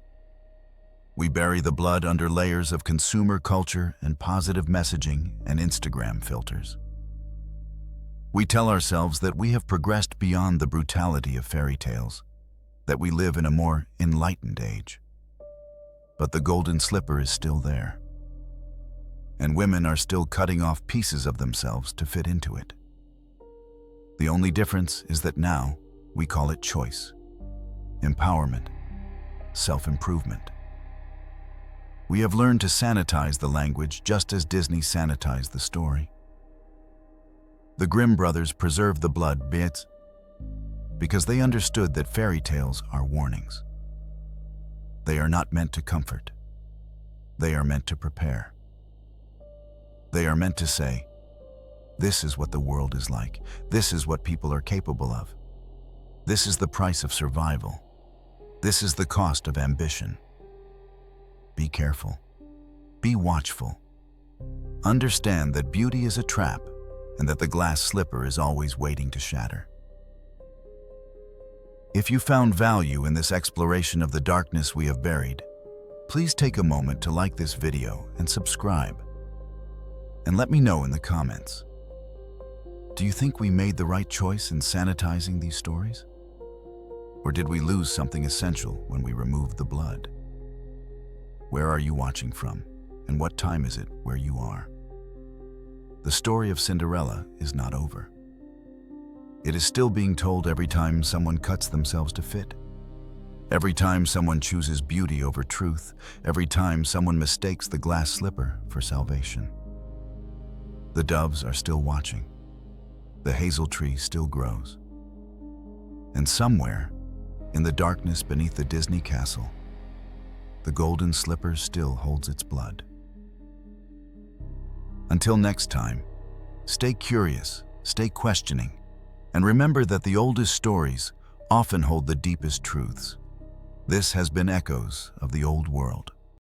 We bury the blood under layers of consumer culture and positive messaging and Instagram filters. We tell ourselves that we have progressed beyond the brutality of fairy tales, that we live in a more enlightened age. But the golden slipper is still there, and women are still cutting off pieces of themselves to fit into it. The only difference is that now we call it choice, empowerment, self-improvement. We have learned to sanitize the language just as Disney sanitized the story. The Grimm brothers preserved the blood bits because they understood that fairy tales are warnings. They are not meant to comfort. They are meant to prepare. They are meant to say, this is what the world is like. This is what people are capable of. This is the price of survival. This is the cost of ambition. Be careful. Be watchful. Understand that beauty is a trap and that the glass slipper is always waiting to shatter. If you found value in this exploration of the darkness we have buried, please take a moment to like this video and subscribe. And let me know in the comments. Do you think we made the right choice in sanitizing these stories? Or did we lose something essential when we removed the blood? Where are you watching from, and what time is it where you are? The story of Cinderella is not over. It is still being told every time someone cuts themselves to fit. Every time someone chooses beauty over truth, every time someone mistakes the glass slipper for salvation. The doves are still watching. The hazel tree still grows. And somewhere, in the darkness beneath the Disney castle, the golden slipper still holds its blood. Until next time, stay curious, stay questioning, and remember that the oldest stories often hold the deepest truths. This has been Echoes of the Old World.